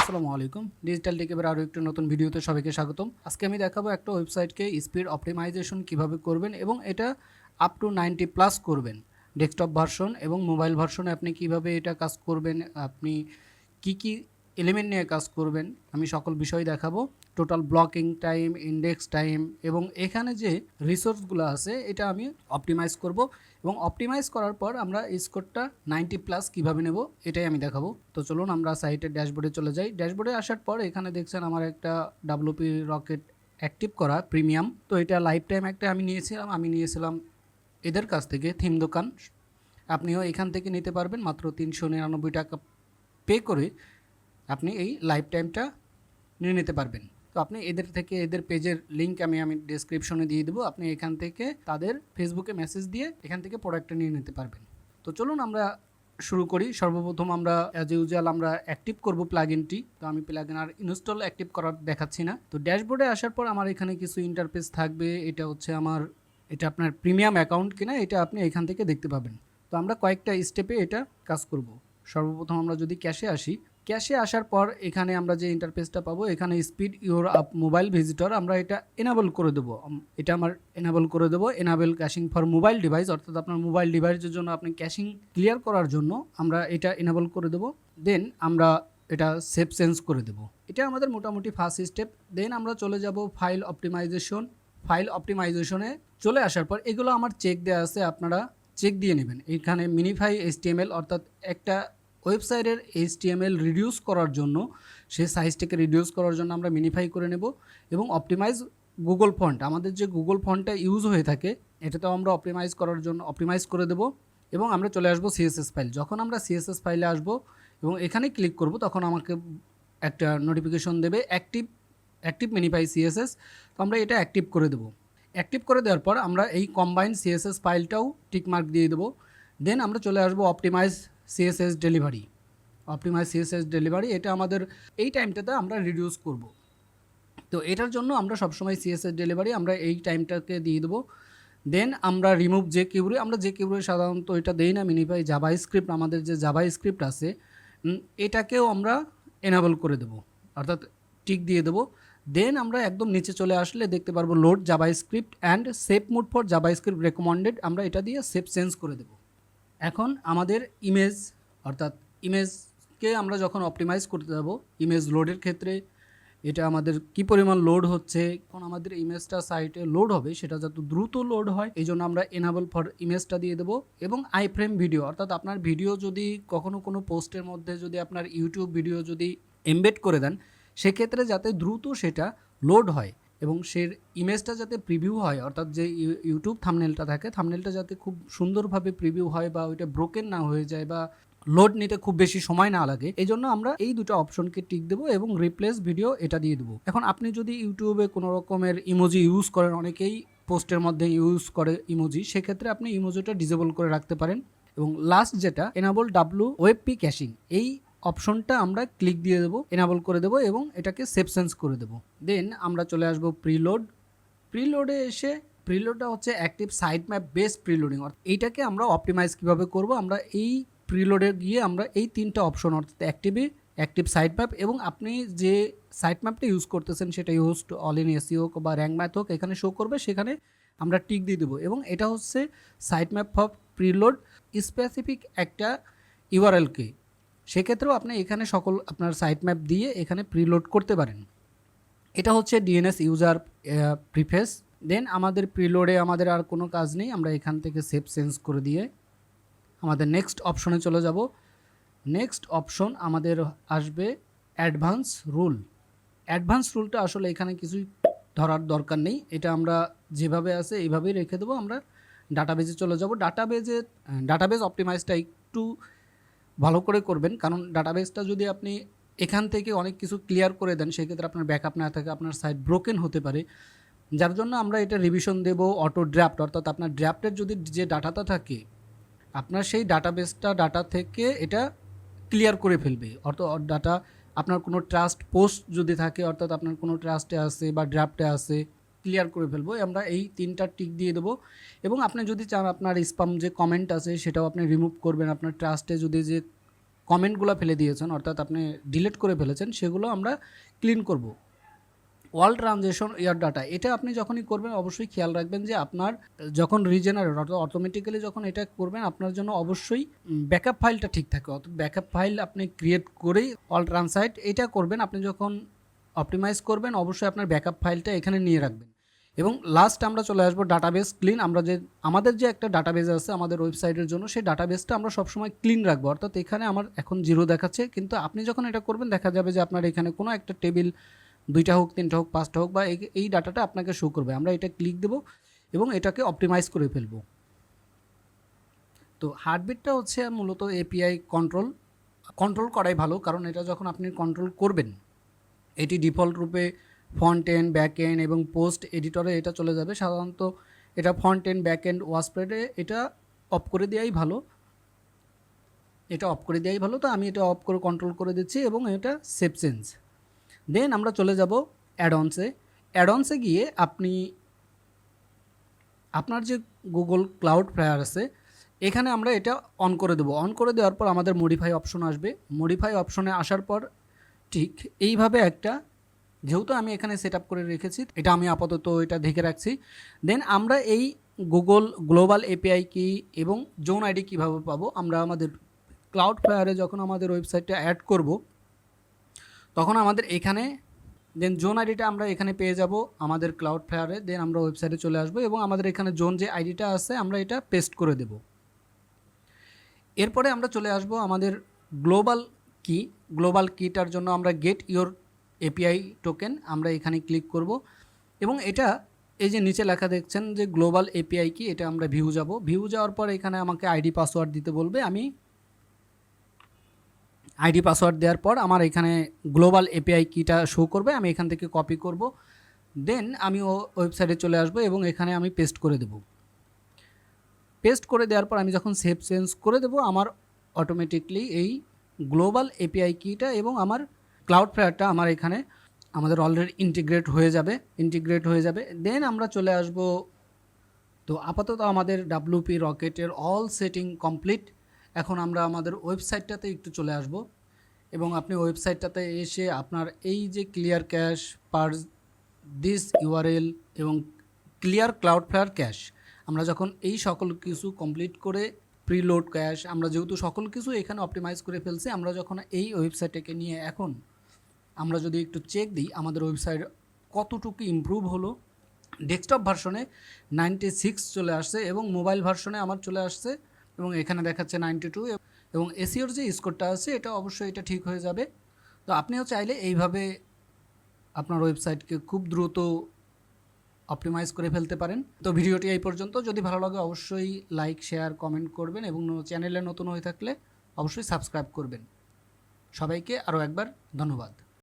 আসসালামু আলাইকুম। ডিজিটাল টেকের আরও একটি নতুন ভিডিওতে সবাইকে স্বাগতম। আজকে আমি দেখাবো একটা ওয়েবসাইটকে স্পিড অপটিমাইজেশন কিভাবে করবেন এবং এটা আপ টু 90 প্লাস করবেন। ডেস্কটপ ভার্সন এবং মোবাইল ভার্সনে আপনি কিভাবে এটা কাজ করবেন, আপনি কি এলিমেন্ট নিয়ে কাজ করবেন, আমি সকল বিষয় দেখাবো। Total blocking time, index time এবং এখানে যে রিসোর্সগুলো আছে এটা আমি অপটিমাইজ করব এবং অপটিমাইজ করার পর আমরা স্কোরটা 90 প্লাস কীভাবে নেব এটাই আমি দেখাবো। তো চলুন আমরা সাইটের ড্যাশবোর্ডে চলে যাই। ড্যাশবোর্ডে আসার পর এখানে দেখছেন আমার একটা ডাব্লুপি রকেট অ্যাক্টিভ করা প্রিমিয়াম। তো এটা লাইফ টাইম একটা আমি নিয়েছিলাম এদের কাছ থেকে, থিম দোকান। আপনিও এখান থেকে নিতে পারবেন মাত্র 399 টাকা পে করে আপনি এই লাইফ টাইমটা নিয়ে নিতে পারবেন। তো আপনি এদের পেজের লিঙ্ক আমি ডেসক্রিপশনে দিয়ে দেবো। আপনি এখান থেকে তাদের ফেসবুকে মেসেজ দিয়ে এখান থেকে প্রোডাক্টটা নিয়ে নিতে পারবেন। তো চলুন আমরা শুরু করি। সর্বপ্রথম আমরা অ্যাজ ইউজুয়াল আমরা অ্যাক্টিভ করব প্লাগইনটি। তো আমি প্লাগইন আর ইনস্টল অ্যাক্টিভ করার দেখাচ্ছি না। তো ড্যাশবোর্ডে আসার পর আমার এখানে কিছু ইন্টারফেস থাকবে। এটা আপনার প্রিমিয়াম অ্যাকাউন্ট কিনা এটা আপনি এখান থেকে দেখতে পাবেন। তো আমরা কয়েকটা স্টেপে এটা কাজ করব। সর্বপ্রথম আমরা যদি ক্যাশে আসার পর এখানে আমরা যে ইন্টারফেসটা পাবো, এখানে speed your up mobile visitor আমরা এটা এনাবল করে দেবো। এটা আমার এনাবল করে দেবো, এনাবেল ক্যাশিং ফর মোবাইল ডিভাইস, অর্থাৎ আপনার মোবাইল ডিভাইসের জন্য আপনি ক্যাশিং ক্লিয়ার করার জন্য আমরা এটা এনাবল করে দেবো। দেন আমরা এটা সেভ চেঞ্জ করে দেবো। এটা আমাদের মোটামুটি ফার্স্ট স্টেপ। দেন আমরা চলে যাব ফাইল অপটিমাইজেশনে চলে আসার পর এগুলো আমার চেক দেওয়া আছে, আপনারা চেক দিয়ে নেবেন। এখানে মিনিফাই HTML, অর্থাৎ একটা ওয়েবসাইটের HTML রিডিউস করার জন্য, সেই সাইজটাকে রিডিউস করার জন্য আমরা মিনিফাই করে নেব। এবং অপটিমাইজ গুগল ফন্ট, আমাদের যে গুগল ফন্টটা ইউজ হয়ে থাকে এটাতেও আমরা অপটিমাইজ করে দেব। এবং আমরা চলে আসবো CSS ফাইল। যখন আমরা CSS ফাইলে আসবো এবং এখানে ক্লিক করব তখন আমাকে একটা নোটিফিকেশন দেবে অ্যাক্টিভ মিনিফাই CSS। তো আমরা এটা অ্যাক্টিভ করে দেবো। অ্যাক্টিভ করে দেওয়ার পর আমরা এই কম্বাইন CSS ফাইলটাও টিকমার্ক দিয়ে দেবো। দেন আমরা চলে আসবো অপটিমাইজ CSS ডেলিভারি। এটা আমাদের এই টাইমটাতে আমরা রিডিউস করব। তো এটার জন্য আমরা সবসময় CSS ডেলিভারি আমরা এই টাইমটাকে দিয়ে দেবো। দেন আমরা রিমুভ jQuery, আমরা jQuery সাধারণত এটা দেই না। মিনিফাই জাভাস্ক্রিপ্ট, আমাদের যে জাভাস্ক্রিপ্ট আছে এটাকেও আমরা এনাবল করে দেবো, অর্থাৎ টিক দিয়ে দেবো। দেন আমরা একদম নিচে চলে আসলে দেখতে পারবো load JavaScript and save mode for JavaScript recommended, আমরা এটা দিয়ে সেভ চেঞ্জ করে দেবো। এখন আমাদের ইমেজকে আমরা যখন অপটিমাইজ করতে যাব, ইমেজ লোডের ক্ষেত্রে এটা আমাদের কি পরিমাণ লোড হচ্ছে, এখন আমাদের ইমেজটা সাইটে লোড হবে সেটা যাতে দ্রুত লোড হয় এই জন্য আমরা এনাবল ফর ইমেজটা দিয়ে দেবো। এবং আইফ্রেম ভিডিও, অর্থাৎ আপনার ভিডিও যদি কখনো কোনো পোস্টের মধ্যে যদি আপনার ইউটিউব ভিডিও যদি এমবেড করে দেন, সেক্ষেত্রে যাতে দ্রুত সেটা লোড হয় এবং সে ইমেজটা যাতে প্রিভিউ হয়, অর্থাৎ যে ইউটিউব থাম্বনেলটা থাকে, থাম্বনেলটা যাতে খুব সুন্দরভাবে প্রিভিউ হয় বা ওইটা ব্রোকেন না হয়ে যায় বা লোড নিতে খুব বেশি সময় না লাগে, এই জন্য আমরা এই দুটো অপশনকে টিক দেবো এবং রিপ্লেস ভিডিও এটা দিয়ে দেবো। এখন আপনি যদি ইউটিউবে কোনো রকমের ইমোজি ইউজ করেন, অনেকেই পোস্টের মধ্যে ইউজ করে ইমোজি, সেক্ষেত্রে আপনি ইমোজিটা ডিসেবল করে রাখতে পারেন। এবং লাস্ট যেটা এনাবল WebP ক্যাশিং, এই অপশনটা আমরা ক্লিক দিয়ে দেবো, এনাবল করে দেবো এবং এটাকে সেভ চেঞ্জ করে দেবো। দেন আমরা চলে আসবো প্রিলোডে এসে, প্রিলোডটা হচ্ছে অ্যাক্টিভ সাইট ম্যাপ বেসড প্রিলোডিং। এইটাকে আমরা অপটিমাইজ কীভাবে করব, আমরা এই প্রিলোডে গিয়ে আমরা এই তিনটা অপশন, অর্থাৎ অ্যাক্টিভ সাইট ম্যাপ এবং আপনি যে সাইট ম্যাপটা ইউজ করতেছেন সেটা হোস্ট অল ইন এসইও হোক বা র্যাঙ্ক ম্যাথ হোক, এখানে শো করবে, সেখানে আমরা টিক দিয়ে দেবো। এবং এটা হচ্ছে site map for preload specific একটা ইউআরএলকে, সেক্ষেত্রেও আপনি এখানে সকল আপনার সাইট ম্যাপ দিয়ে এখানে প্রিলোড করতে পারেন। এটা হচ্ছে DNS ইউজার প্রিফেস। দেন আমাদের প্রিলোডে আমাদের আর কোনো কাজ নেই, আমরা এখান থেকে সেভ চেঞ্জ করে দিয়ে আমাদের নেক্সট অপশনে চলে যাব। নেক্সট অপশন আমাদের আসবে অ্যাডভান্স রুলটা আসলে এখানে কিছুই ধরার দরকার নেই, এটা আমরা যেভাবে আছে এইভাবেই রেখে দেবো। আমরা ডাটাবেজে চলে যাব। ডাটাবেজ অপটিমাইজটা একটু ভালো করে করবেন, কারণ ডাটাবেসটা যদি আপনি এখান থেকে অনেক কিছু ক্লিয়ার করে দেন, সেক্ষেত্রে আপনার ব্যাকআপ না থাকে, আপনার সাইট ব্রোকেন হতে পারে। যার জন্য আমরা এটা রিভিশন দেব অটো ড্রাফট, অর্থাৎ আপনার ড্রাফটের যদি যে ডাটাটা থাকে আপনার সেই ডাটা থেকে এটা ক্লিয়ার করে ফেলবে। অর্থাৎ ডাটা আপনার কোনো ট্রাস্ট পোস্ট যদি থাকে, অর্থাৎ আপনার কোনো ট্রাস্টে আছে বা ড্রাফটে আছে, ক্লিয়ার করে ফেলবো। আমরা এই তিনটা টিক দিয়ে দেবো। এবং আপনি যদি চান আপনার স্প্যাম যে কমেন্ট আছে সেটাও আপনি রিমুভ করবেন। আপনার ট্রাস্টে যদি যে কমেন্টগুলো ফেলে দিয়েছেন, অর্থাৎ আপনি ডিলিট করে ফেলেছেন, সেগুলো আমরা ক্লিন করব। অল ট্রানজেকশন ইয়ার ডাটা, এটা আপনি যখনই করবেন অবশ্যই খেয়াল রাখবেন যে আপনার যখন রিজেনারেট অর্থাৎ অটোমেটিক্যালি যখন এটা করবেন আপনার জন্য অবশ্যই ব্যাকআপ ফাইলটা ঠিক থাকে। অর্থাৎ ব্যাকআপ ফাইল আপনি ক্রিয়েট করেই অল ট্রান্সাইট এটা করবেন। আপনি যখন অপটিমাইজ করবেন অবশ্যই আপনার ব্যাকআপ ফাইলটা এখানে নিয়ে রাখবেন। এবং লাস্ট আমরা চলে আসবো ডাটাবেস ক্লিন। আমাদের যে একটা ডাটাবেস আছে আমাদের ওয়েবসাইটের জন্য, সেই ডাটাবেসটা আমরা সবসময় ক্লিন রাখবো। অর্থাৎ এখানে আমার এখন 0 দেখাচ্ছে, কিন্তু আপনি যখন এটা করবেন দেখা যাবে যে আপনার এখানে কোনো একটা টেবিল 2টা হোক, 3টা হোক, 5টা হোক, বা এই ডাটাটা আপনাকে শো করবে। আমরা এটা ক্লিক দেব এবং এটাকে অপটিমাইজ করে ফেলবো। তো হার্টবিটটা হচ্ছে মূলত এপিআই কন্ট্রোল করাই ভালো, কারণ এটা যখন আপনি কন্ট্রোল করবেন এটি ডিফল্ট রূপে ফন্ট এন্ড ব্যাক এন্ড এবং পোস্ট এডিটরে এটা চলে যাবে। সাধারণত এটা ফন্ট এন্ড ব্যাক এন্ড ওয়াসপ্রেডে এটা অফ করে দেওয়াই ভালো, তো আমি এটা অফ করে কন্ট্রোল করে দিচ্ছি এবং এটা সেভ চেঞ্জ। দেন আমরা চলে যাব অ্যাডঅনসে গিয়ে আপনি আপনার যে গুগল ক্লাউড ফ্লায়ার আছে এখানে আমরা এটা অন করে দেবো। অন করে দেওয়ার পর আমাদের মডিফাই অপশন আসবে। মডিফাই অপশনে আসার পর ঠিক এইভাবে একটা, যেহেতু আমি এখানে সেট আপ করে রেখেছি এটা আমি আপাতত এটা ঢেকে রাখছি। দেন আমরা এই গুগল গ্লোবাল এপিআই কি এবং জোন আইডি কীভাবে পাবো, আমরা আমাদের ক্লাউড ফ্লায়ারে যখন আমাদের ওয়েবসাইটটা অ্যাড করব তখন আমাদের এখানে দেন জোন আইডিটা আমরা এখানে পেয়ে যাব আমাদের ক্লাউড ফ্লায়ারে। দেন আমরা ওয়েবসাইটে চলে আসবো এবং আমাদের এখানে জোন যে আইডিটা আছে আমরা এটা পেস্ট করে দেব। এরপরে আমরা চলে আসব আমাদের গ্লোবাল কিটার জন্য আমরা গেট ইওর এপিআই টোকেন, আমরা এখানে ক্লিক করব এবং এটা এই যে নিচে লেখা দেখছেন যে গ্লোবাল এপিআই কি, এটা আমরা ভিউ যাওয়ার পর এখানে আমাকে আইডি পাসওয়ার্ড দিতে বলবে। আমি আইডি পাসওয়ার্ড দেওয়ার পর আমার এখানে গ্লোবাল এপিআই কিটা শো করবে, আমি এখান থেকে কপি করব। দেন আমি ওয়েবসাইটে চলে আসব এবং এখানে আমি পেস্ট করে দেব। পেস্ট করে দেওয়ার পর আমি যখন সেভ চেঞ্জ করে দেব আমার অটোমেটিকলি এই গ্লোবাল এপিআই কিটা এবং আমার ক্লাউড ফ্লায়ারটা আমার এখানে আমাদের অলরেডি ইন্টিগ্রেট হয়ে যাবে। দেন আমরা চলে আসব। তো আপাতত আমাদের ডাব্লিউপি রকেটের অল সেটিং কমপ্লিট। এখন আমরা আমাদের ওয়েবসাইটটাতে একটু চলে আসব এবং আপনি ওয়েবসাইটটাতে এসে আপনার এই যে clear cash, purge this URL এবং ক্লিয়ার ক্লাউড ফ্লায়ার ক্যাশ, আমরা যখন এই সকল কিছু কমপ্লিট করে প্রিলোড ক্যাশ, আমরা যেহেতু সকল কিছু এখানে অপটিমাইজ করে ফেলছি, আমরা যখন এই ওয়েবসাইটটাকে নিয়ে এখন আমরা যদি একটু চেক দিই আমাদের ওয়েবসাইট কতটুকু ইমপ্রুভ হলো। ডেস্কটপ ভার্সনে 96 চলে আসছে এবং মোবাইল ভার্সনে আমার চলে আসছে এবং এখানে দেখাচ্ছে 92 এবং এসিওর যে স্কোরটা আছে এটা অবশ্যই এটা ঠিক হয়ে যাবে। তো আপনিও চাইলে এইভাবে আপনার ওয়েবসাইটকে খুব দ্রুত অপটিমাইজ করে ফেলতে পারেন। তো ভিডিওটি এই পর্যন্ত। যদি ভালো লাগে অবশ্যই লাইক, শেয়ার, কমেন্ট করবেন এবং চ্যানেলে নতুন হয়ে থাকলে অবশ্যই সাবস্ক্রাইব করবেন। সবাইকে আরও একবার ধন্যবাদ।